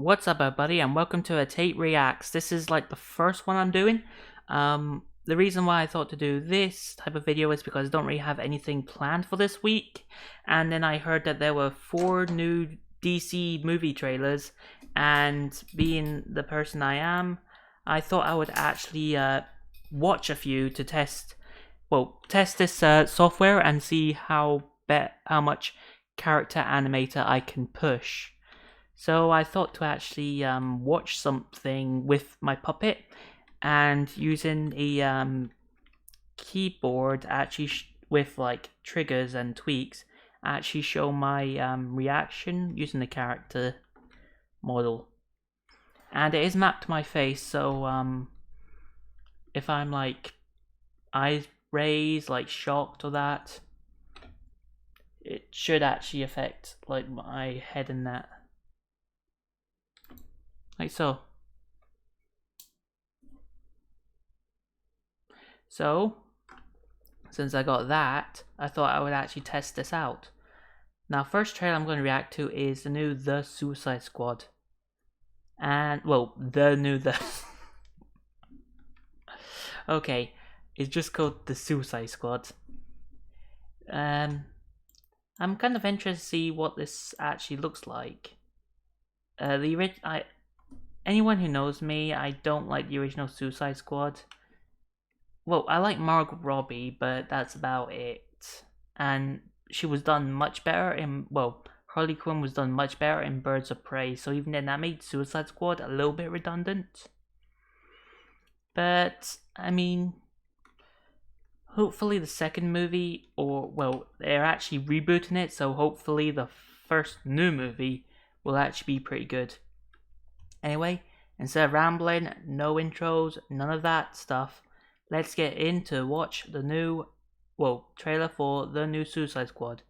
What's up everybody and welcome to a Tate Reacts. This is like the first one I'm doing. The reason why I thought to do this type of video is because I don't really have anything planned for this week. And then I heard that there were 4 new DC movie trailers, and being the person I am, I thought I would actually watch a few to test this software and see how much character animator I can push. So I thought to actually watch something with my puppet and using a keyboard actually with like triggers and tweaks actually show my reaction using the character model. And it is mapped to my face, so if I'm like eyes raised, like shocked or that, it should actually affect like my head and that. Like so. So, since I got that, I thought I would actually test this out. Now, first trailer I'm going to react to is the new The Suicide Squad. And, well, okay, it's just called The Suicide Squad. I'm kind of interested to see what this actually looks like. Anyone who knows me, I don't like the original Suicide Squad. Well, I like Margot Robbie, but that's about it. And she was done much better in, Harley Quinn was done much better in Birds of Prey, so even then that made Suicide Squad a little bit redundant. But, I mean, hopefully the second movie, they're actually rebooting it, so hopefully the first new movie will actually be pretty good. Anyway, instead of rambling, no intros, none of that stuff, let's get into watch the new, trailer for the new Suicide Squad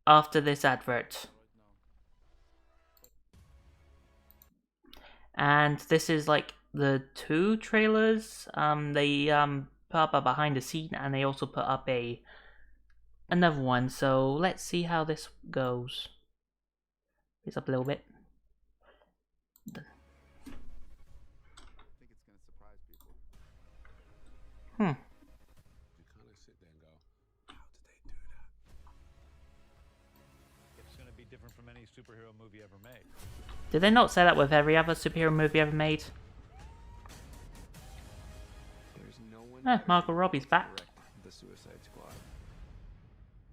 after this advert. And this is like the 2 trailers. They put up a behind the scene, and they also put up another one. So let's see how this goes. It's up a little bit. You kind of sit there and go, how did they do that? It's going to be different from any superhero movie ever made. Did they not say that with every other superhero movie ever made? There's no one Margot Robbie's back. The Suicide Squad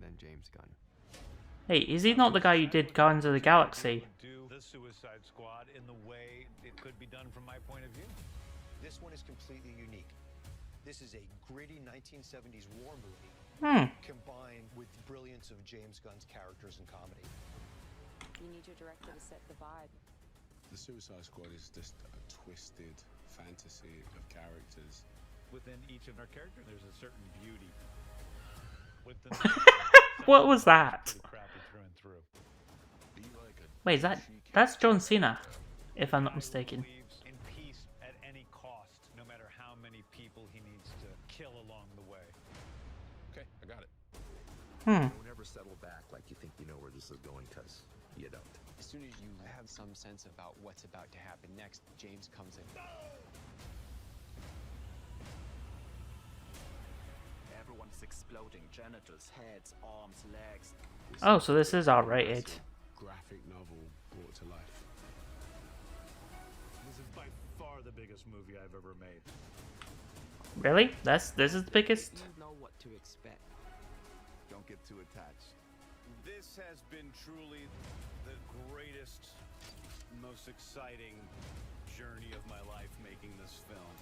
than James Gunn. Hey, is he not the guy who did Guardians of the Galaxy? Do the Suicide Squad in the way it could be done from my point of view. This one is completely unique. This is a gritty 1970s war movie combined with the brilliance of James Gunn's characters and comedy. You need your director to set the vibe. The Suicide Squad is just a twisted fantasy of characters. Within each of our characters, there's a certain beauty. What was that? Pretty crappy through and through. Wait, that's John Cena, if I'm not mistaken. Believes in peace at any cost, no matter how many people he needs to kill along the way. Okay, I got it. Don't ever settle back like you think you know where this is going, cause you don't. As soon as you have some sense about what's about to happen next, James comes in. Everyone's exploding. Genitals, heads, arms, legs. Oh, so this is R-rated. Graphic novel brought to life. This is by far the biggest movie I've ever made. Really? This is the biggest? You know what to expect. Don't get too attached. This has been truly the greatest, most exciting journey of my life making this film.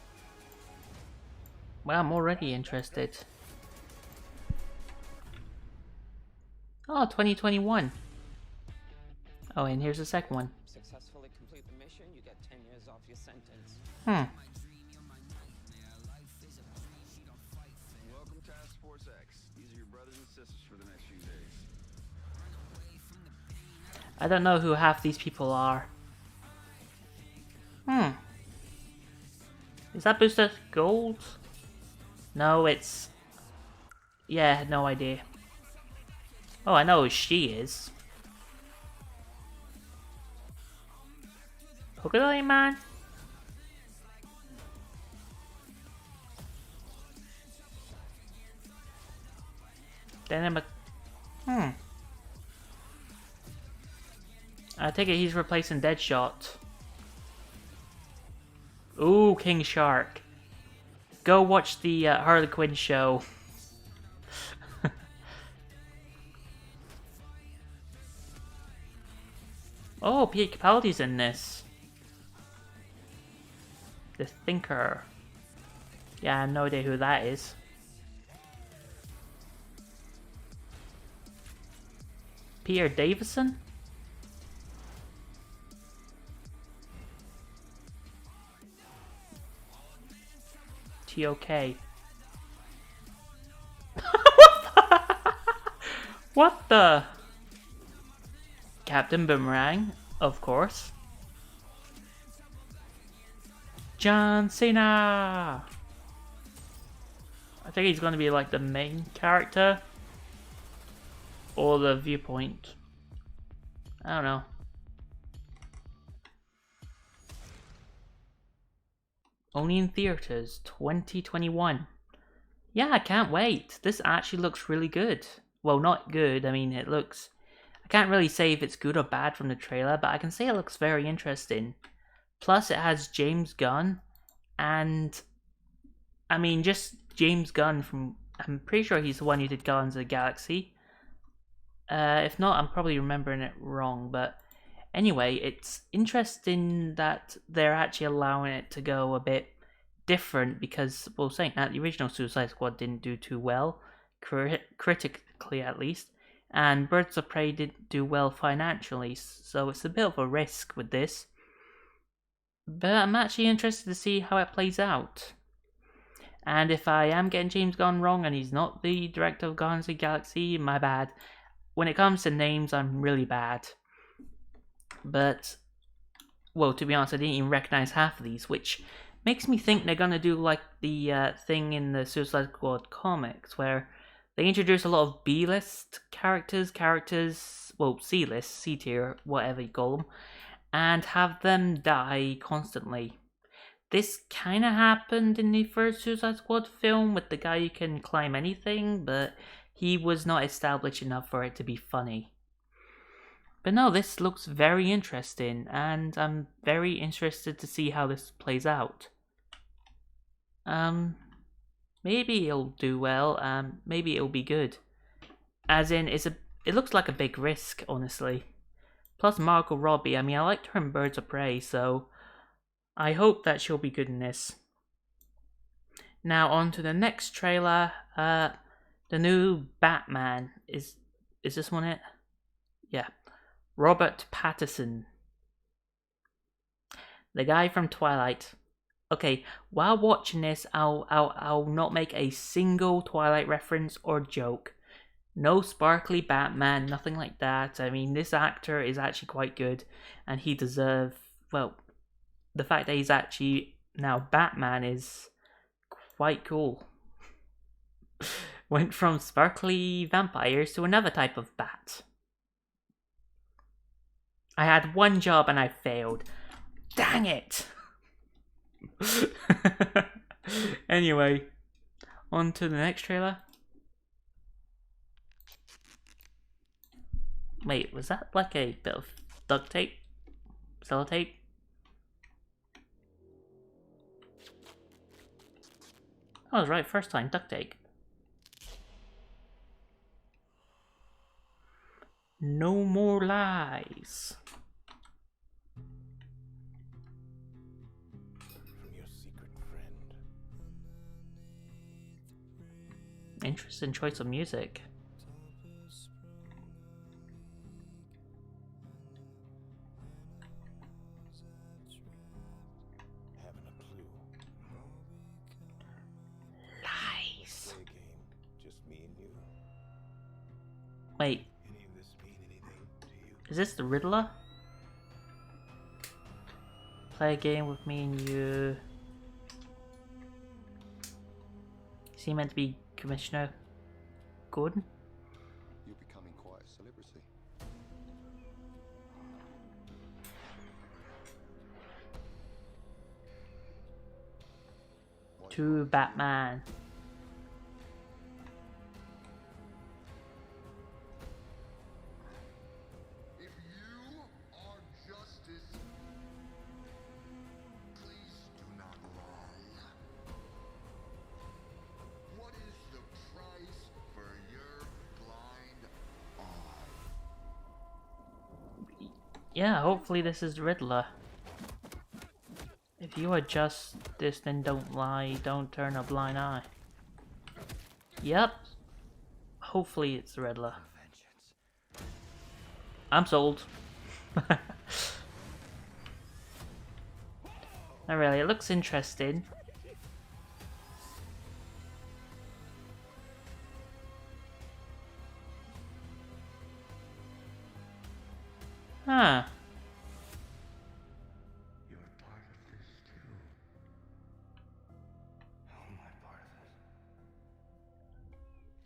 Well, I'm already interested. Oh, 2021. Oh, and here's the second one. Successfully complete the mission, you get 10 years off your sentence. Welcome Task Force X. These are your brothers and sisters for the next few days. I don't know who half these people are. Is that Booster Gold? No, it's... Yeah, no idea. Oh, I know who she is. Polka man. Then I take it he's replacing Deadshot. Ooh, King Shark. Go watch the Harley Quinn show. Oh, Pete Capaldi's in this. The Thinker. Yeah, I have no idea who that is. Peter Davison? TOK. What the? Captain Boomerang, of course. John Cena! I think he's going to be like the main character. Or the viewpoint. I don't know. Only in theaters, 2021. Yeah, I can't wait. This actually looks really good. Well, not good. I mean, it looks... I can't really say if it's good or bad from the trailer, but I can say it looks very interesting. Plus, it has James Gunn. And... I mean, just James Gunn from... I'm pretty sure he's the one who did Guardians of the Galaxy. If not, I'm probably remembering it wrong, but... Anyway, it's interesting that they're actually allowing it to go a bit different because, well, saying that, the original Suicide Squad didn't do too well, critically at least, and Birds of Prey didn't do well financially, so it's a bit of a risk with this. But I'm actually interested to see how it plays out. And if I am getting James Gunn wrong and he's not the director of Guardians of the Galaxy, my bad. When it comes to names, I'm really bad. But, well, to be honest, I didn't even recognize half of these, which makes me think they're gonna do like the thing in the Suicide Squad comics, where they introduce a lot of B-list characters, well, C-list, C-tier, whatever you call them, and have them die constantly. This kind of happened in the first Suicide Squad film with the guy who can climb anything, but he was not established enough for it to be funny. But no, this looks very interesting, and I'm very interested to see how this plays out. Maybe it'll do well, maybe it'll be good. As in, it looks like a big risk, honestly. Plus Margot Robbie, I mean, I liked her in Birds of Prey, so I hope that she'll be good in this. Now on to the next trailer, the new Batman. Is this one it? Yeah. Robert Pattinson. The guy from Twilight. Okay, while watching this, I'll not make a single Twilight reference or joke. No sparkly Batman, nothing like that. I mean, this actor is actually quite good, and he deserves, well, the fact that he's actually now Batman is quite cool. Went from sparkly vampires to another type of bat. I had one job and I failed. Dang it! Anyway, on to the next trailer. Wait, was that like a bit of duct tape? Sellotape? I was right first time, duct tape. No more lies. From your secret friend. Interesting choice of music. Haven't a clue. Lies. Play a game, just me and you. Wait, Any of this mean anything to you? is this the Riddler? Play a game with me and you. Is he meant to be Commissioner Gordon? You're becoming quite a celebrity. to Batman. If you are justice, please do not lie. What is the price for your blind eye? Yeah, hopefully this is the Riddler. If you are justice, then don't lie, don't turn a blind eye. Yep. Hopefully it's the Riddler. I'm sold. Not really, it looks interesting. Huh. You're part of this too. How am I part of this?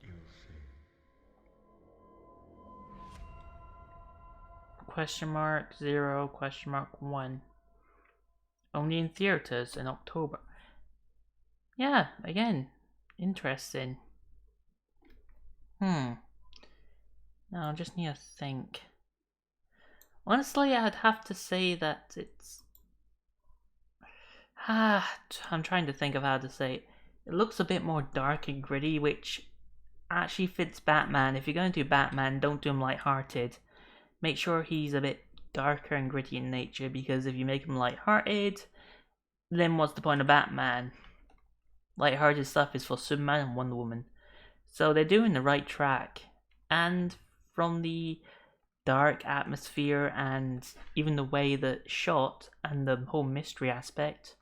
You'll see. Question mark 0, question mark 1. Only in theaters in October. Yeah, again, interesting. Now I just need to think. Honestly, I'd have to say that it's... I'm trying to think of how to say it. It looks a bit more dark and gritty, which actually fits Batman. If you're going to do Batman, don't do him lighthearted. Make sure he's a bit darker and gritty in nature, because if you make him lighthearted, then what's the point of Batman? Lighthearted stuff is for Superman and Wonder Woman. So they're doing the right track. And from the dark atmosphere and even the way that it's shot and the whole mystery aspect,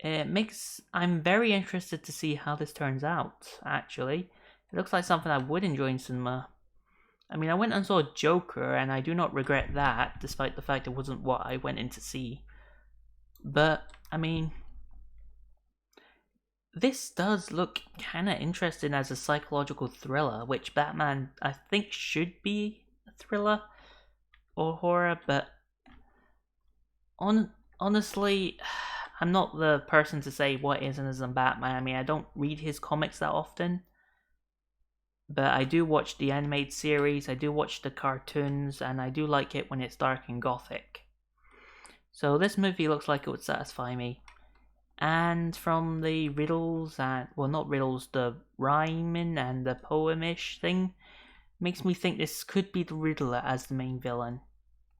I'm very interested to see how this turns out, actually. It looks like something I would enjoy in cinema. I mean, I went and saw Joker, and I do not regret that, despite the fact it wasn't what I went in to see. But, I mean, this does look kinda interesting as a psychological thriller, which Batman, I think, should be a thriller or horror, but honestly, I'm not the person to say what is and isn't Batman. I mean, I don't read his comics that often, but I do watch the animated series, I do watch the cartoons, and I do like it when it's dark and gothic. So this movie looks like it would satisfy me. And from the riddles and, well, not riddles, the rhyming and the poem-ish thing, makes me think this could be the Riddler as the main villain.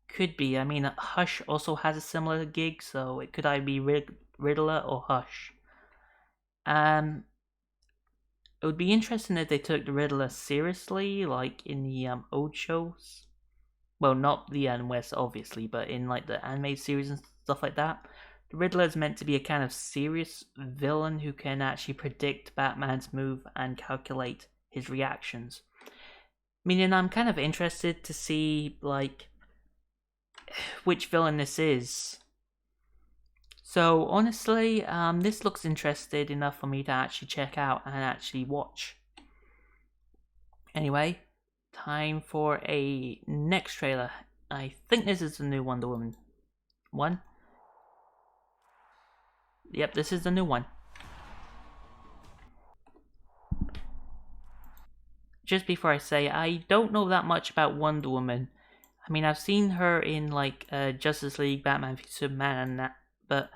Could be. I mean, Hush also has a similar gig, so it could either be Riddler or Hush. It would be interesting if they took the Riddler seriously, like in the old shows. Well, not the West, obviously, but in like the anime series and stuff like that. The Riddler is meant to be a kind of serious villain who can actually predict Batman's move and calculate his reactions. Meaning I'm kind of interested to see, like, which villain this is. So, honestly, this looks interesting enough for me to actually check out and actually watch. Anyway, time for a next trailer. I think this is the new Wonder Woman one. Yep, this is the new one. Just before I say, I don't know that much about Wonder Woman. I mean, I've seen her in like Justice League, Batman v Superman, and that. But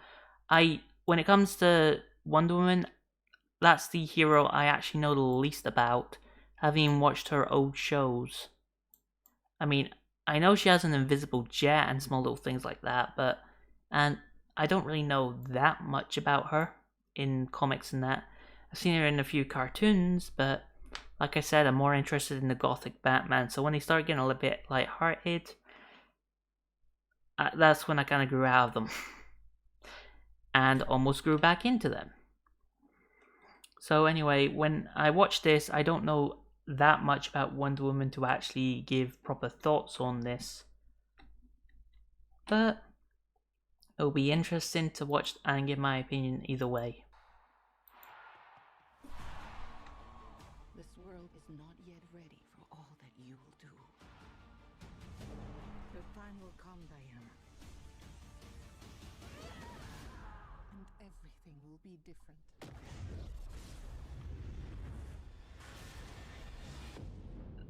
when it comes to Wonder Woman, that's the hero I actually know the least about, having watched her old shows. I mean, I know she has an invisible jet and small little things like that, and I don't really know that much about her in comics and that. I've seen her in a few cartoons, but like I said, I'm more interested in the gothic Batman, so when they start getting a little bit lighthearted, that's when I kind of grew out of them. And almost grew back into them. So anyway, when I watch this, I don't know that much about Wonder Woman to actually give proper thoughts on this. But it'll be interesting to watch and give my opinion either way. This world is not yet ready for all that you will do. Your time will come, Diana. And everything will be different.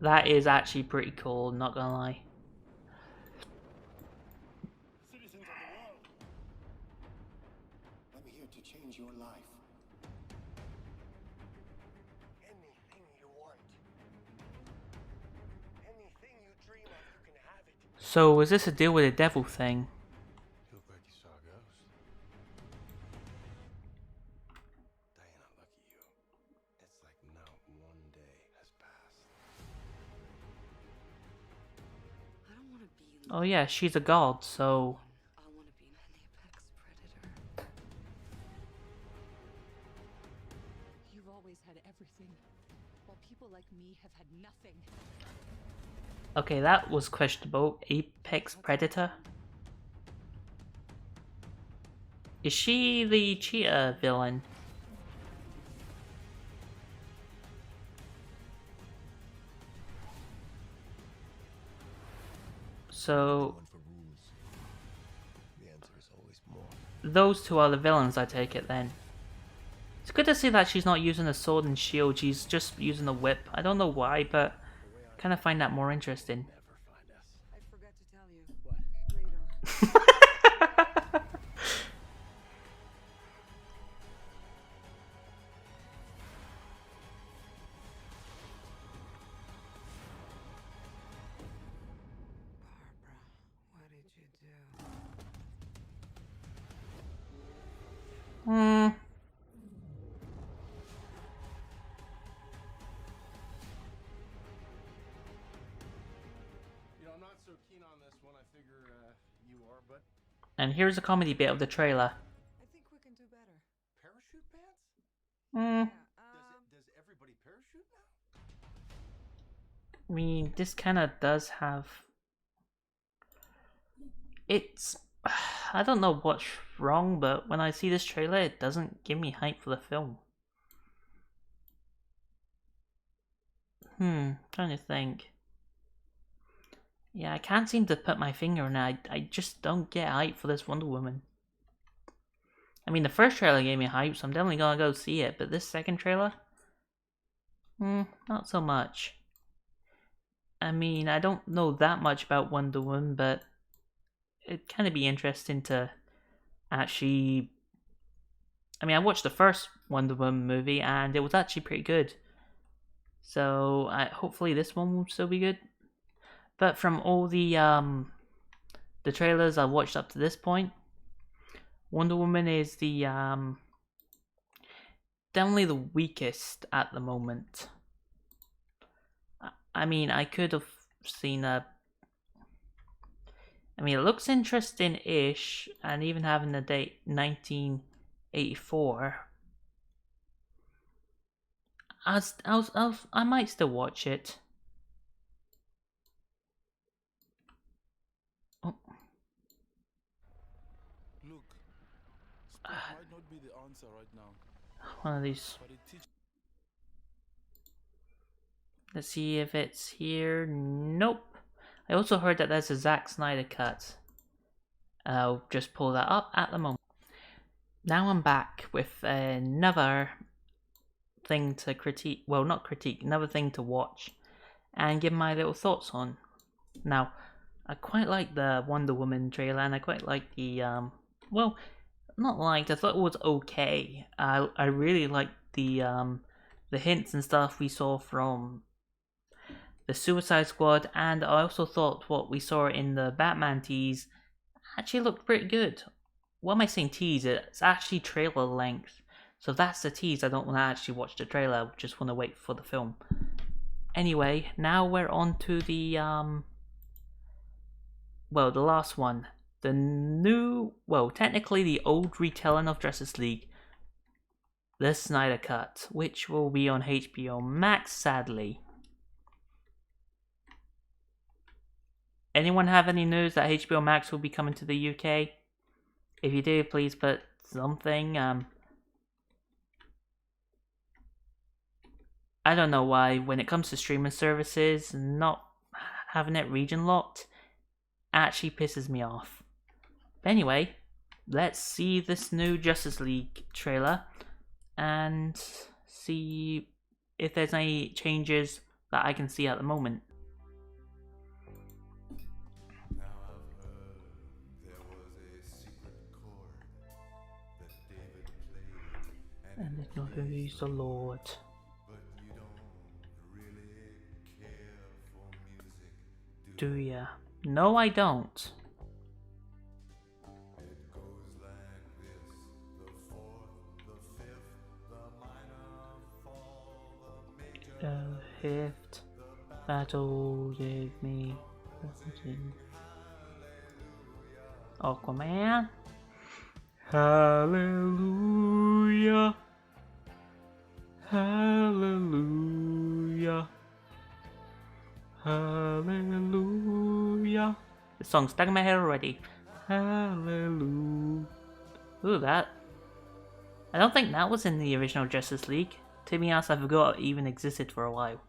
That is actually pretty cool, not gonna lie. Citizens of the world, I'm here to change your life. Anything you want. Anything you dream of, you can have it. So, is this a deal with the devil thing? You look like you saw a ghost. Diana, look at you. It's like not one day has passed. I don't want to be. Oh yeah, she's a god, so... I want to be an apex predator. You've always had everything, while people like me have had nothing. Okay, that was questionable. Apex Predator? Is she the cheetah villain? So... The answer is always more. those two are the villains, I take it then. It's good to see that she's not using a sword and shield, she's just using a whip. I don't know why, but I kind of find that more interesting. Never find us. I forgot to tell you. What? Radar. Barbara, what did you do? Hmm. You know, I'm not so keen on this one. I figure you are, but And here's a comedy bit of the trailer. I think we can do better. parachute pants? Hmm. Does everybody parachute now? I mean, this kind of does have... It's... I don't know what's wrong, but when I see this trailer, it doesn't give me hype for the film. Trying to think. Yeah, I can't seem to put my finger on it. I just don't get hype for this Wonder Woman. I mean, the first trailer gave me hype, so I'm definitely gonna go see it, but this second trailer? Not so much. I mean, I don't know that much about Wonder Woman, but it'd kind of be interesting to actually... I mean, I watched the first Wonder Woman movie, and it was actually pretty good. So, hopefully this one will still be good. But from all the trailers I've watched up to this point, Wonder Woman is the definitely the weakest at the moment. I mean, I could have seen a... I mean, it looks interesting-ish, and even having the date 1984. I might still watch it. Oh. Look, sport might not be the answer right now, One of these. but it teaches. Let's see if it's here. Nope. I also heard that there's a Zack Snyder cut. I'll just pull that up at the moment. Now I'm back with another thing to critique. Well, not critique, another thing to watch and give my little thoughts on. Now, I quite like the Wonder Woman trailer, and I quite like the well, not liked. I thought it was okay. I really liked the hints and stuff we saw from the Suicide Squad, and I also thought what we saw in the Batman tease actually looked pretty good. What am I saying tease? It's actually trailer length. So if that's the tease, I don't want to actually watch the trailer, I just want to wait for the film. Anyway, now we're on to the well, the last one. The new, well, technically the old retelling of Justice League, the Snyder Cut, which will be on HBO Max, sadly. Anyone have any news that HBO Max will be coming to the UK? If you do, please put something. I don't know why, when it comes to streaming services, not having it region locked actually pisses me off. But anyway, let's see this new Justice League trailer and see if there's any changes that I can see at the moment. And it's not who's the Lord. Do ya? No, I don't. The fifth battle did me. Aquaman. Hallelujah. Hallelujah. Hallelujah. The song's stuck in my head already. Hallelujah. Ooh, that. I don't think that was in the original Justice League. To be honest, I forgot it even existed for a while.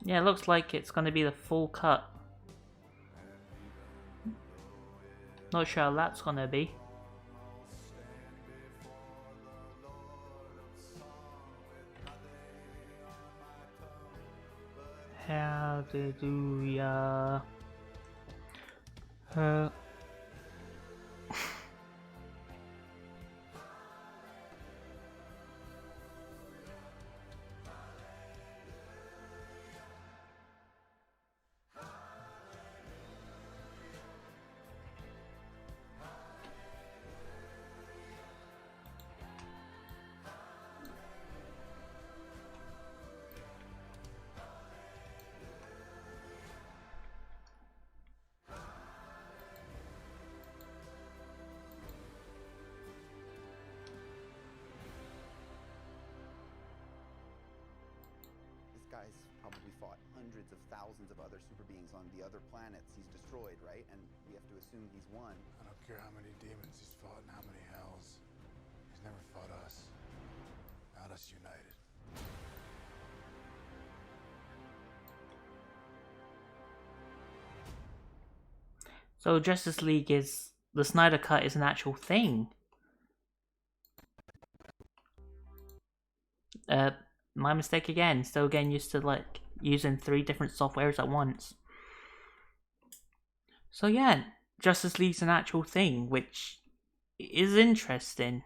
Yeah, it looks like it's going to be the full cut. Not sure how that's going to be. Hallelujah. Guy's probably fought hundreds of thousands of other super beings on the other planets he's destroyed, right? And we have to assume he's won. I don't care how many demons he's fought and how many hells. He's never fought us. Not us united. So Justice League is... the Snyder Cut is an actual thing. My mistake again. Still getting used to like using 3 different softwares at once. So yeah, Justice League's an actual thing, which is interesting.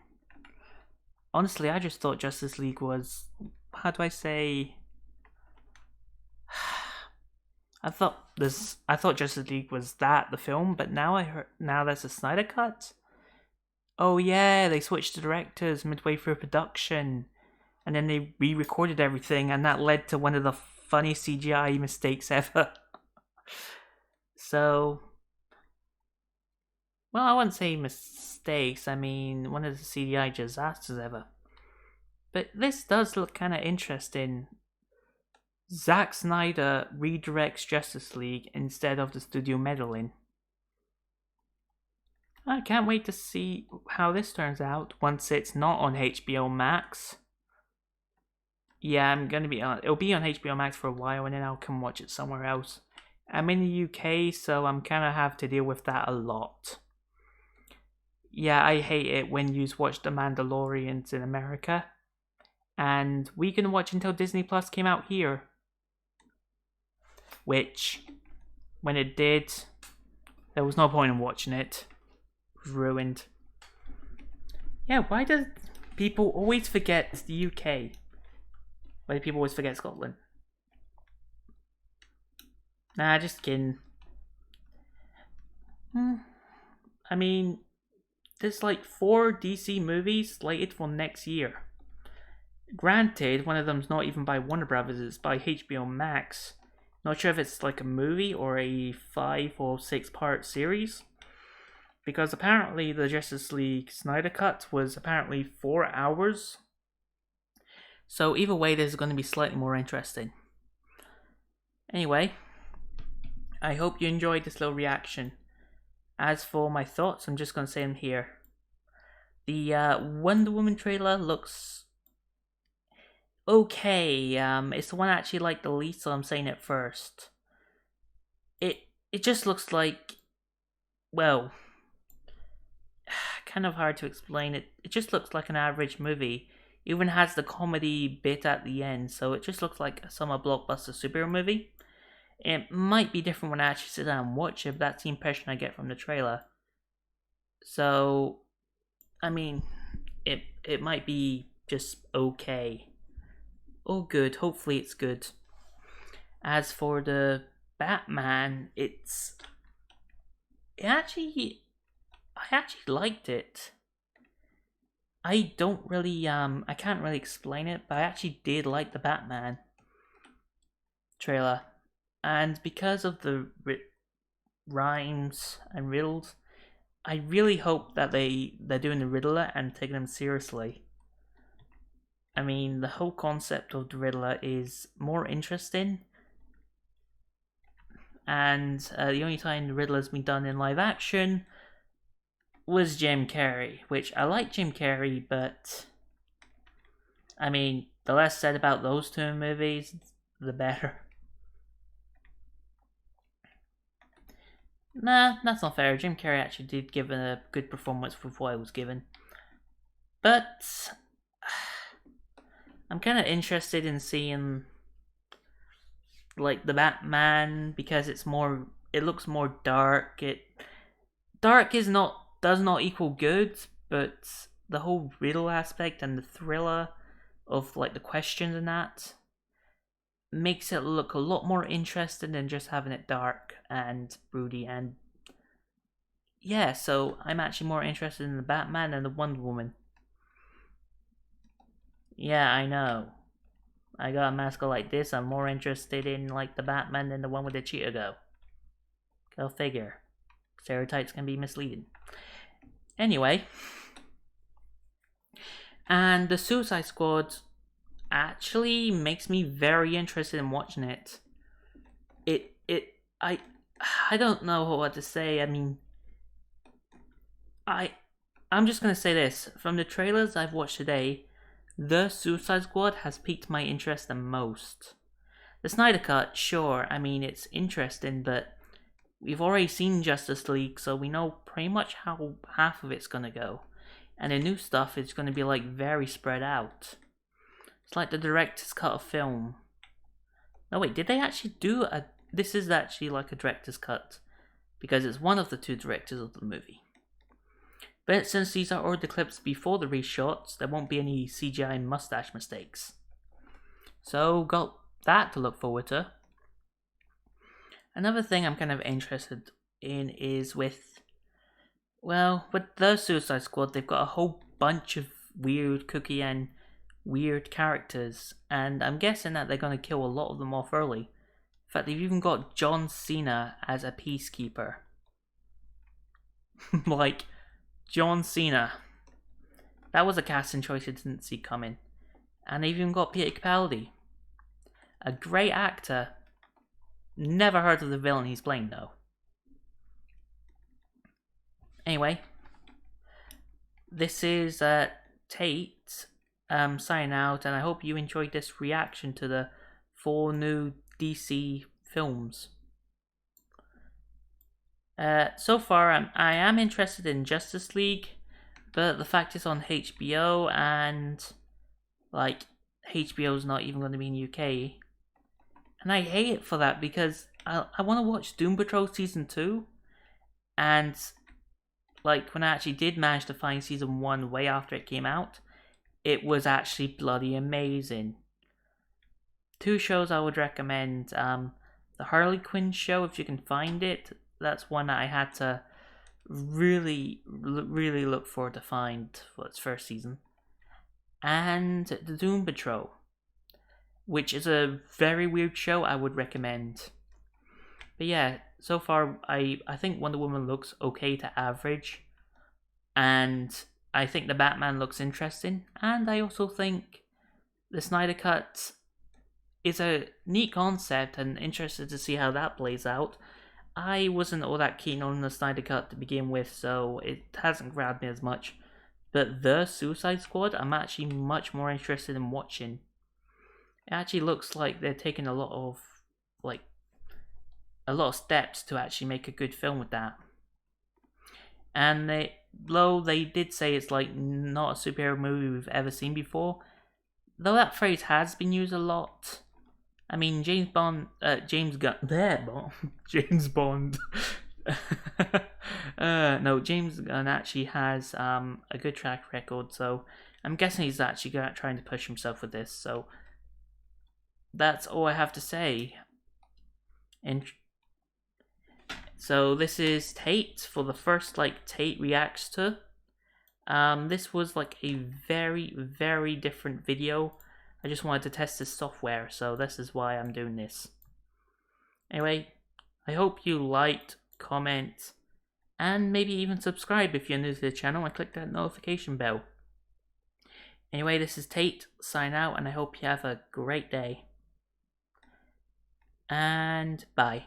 Honestly, I just thought Justice League was, how do I say? I thought Justice League was the film, but now there's a Snyder Cut. Oh yeah, they switched the directors midway through production. And then they re-recorded everything, and that led to one of the funniest CGI mistakes ever. So, well, I wouldn't say mistakes, I mean, one of the CGI disasters ever. But this does look kind of interesting. Zack Snyder redirects Justice League instead of the studio meddling. I can't wait to see how this turns out once it's not on HBO Max. Yeah, I'm gonna be on. It'll be on HBO Max for a while, and then I'll come watch it somewhere else. I'm in the UK, so I'm kind of have to deal with that a lot. Yeah, I hate it when you watch The Mandalorians in America, and we can watch until Disney Plus came out here. Which, when it did, there was no point in watching it. It was ruined. Yeah, why do people always forget the UK? Why do people always forget Scotland? Nah, just kidding. I mean, there's like 4 DC movies slated for next year. Granted, one of them's not even by Warner Brothers, it's by HBO Max. Not sure if it's like a movie or a 5 or 6 part series. Because apparently the Justice League Snyder Cut was apparently 4 hours. So either way, this is going to be slightly more interesting. Anyway, I hope you enjoyed this little reaction. As for my thoughts, I'm just going to say them here. The Wonder Woman trailer looks okay. It's the one I actually like the least, so I'm saying it first. It just looks like, well, kind of hard to explain. It just looks like an average movie. It even has the comedy bit at the end, so it just looks like a summer blockbuster superhero movie. It might be different when I actually sit down and watch it, but that's the impression I get from the trailer. So, I mean, it might be just okay. Or good, hopefully it's good. As for the Batman, I actually liked it. I don't really, I can't really explain it, but I actually did like the Batman trailer. And because of the rhymes and riddles, I really hope that they're doing the Riddler and taking them seriously. I mean, the whole concept of the Riddler is more interesting. And the only time the Riddler's been done in live action was Jim Carrey, which I like Jim Carrey, but I mean, the less said about those two movies, the better. Nah, that's not fair. Jim Carrey actually did give a good performance for what I was given. But I'm kind of interested in seeing like the Batman because it looks more dark. Dark does not equal good, but the whole riddle aspect and the thriller of like the questions and that makes it look a lot more interesting than just having it dark and broody. And yeah, so I'm actually more interested in the Batman than the Wonder Woman. Yeah, I know. I got a mask like this. I'm more interested in like the Batman than the one with the cheetah go. Go figure. Stereotypes can be misleading. Anyway, and the Suicide Squad actually makes me very interested in watching it. I don't know what to say. I mean, I'm just gonna say this. From the trailers I've watched today, the Suicide Squad has piqued my interest the most. The Snyder Cut, sure, I mean, it's interesting, but we've already seen Justice League, so we know pretty much how half of it's gonna go. And the new stuff is gonna be like very spread out. It's like the director's cut of film. No wait, did they actually do a... This is actually like a director's cut, because it's one of the two directors of the movie. But since these are all the clips before the reshots, there won't be any CGI mustache mistakes. So got that to look forward to. Another thing I'm kind of interested in is with the Suicide Squad, they've got a whole bunch of weird cookie and weird characters, and I'm guessing that they're going to kill a lot of them off early. In fact, they've even got John Cena as a peacekeeper. Like, John Cena. That was a casting choice I didn't see coming. And they've even got Peter Capaldi. A great actor. Never heard of the villain he's playing though. Anyway. This is Tate signing out, and I hope you enjoyed this reaction to the 4 new DC films. So far, I am interested in Justice League, but the fact it's on HBO, and like HBO's not even going to be in UK, and I hate it for that because I want to watch Doom Patrol Season 2, and like when I actually did manage to find Season 1 way after it came out, it was actually bloody amazing. 2 shows I would recommend. The Harley Quinn show, if you can find it. That's one that I had to really look forward to find for its first season. And the Doom Patrol, which is a very weird show I would recommend. But yeah, so far I think Wonder Woman looks okay to average. And I think the Batman looks interesting. And I also think the Snyder Cut is a neat concept and interested to see how that plays out. I wasn't all that keen on the Snyder Cut to begin with, so it hasn't grabbed me as much. But the Suicide Squad, I'm actually much more interested in watching. It actually looks like they're taking a lot of steps to actually make a good film with that. And though they did say it's like not a superhero movie we've ever seen before, though that phrase has been used a lot. I mean, James Gunn. James Bond. No, James Gunn actually has a good track record, so I'm guessing he's actually trying to push himself with this. So that's all I have to say. So this is Tate for the first Tate Reacts to. This was like a very, very different video. I just wanted to test this software, so this is why I'm doing this. Anyway, I hope you liked, comment, and maybe even subscribe if you're new to the channel and click that notification bell. Anyway, this is Tate, sign out, and I hope you have a great day. And bye.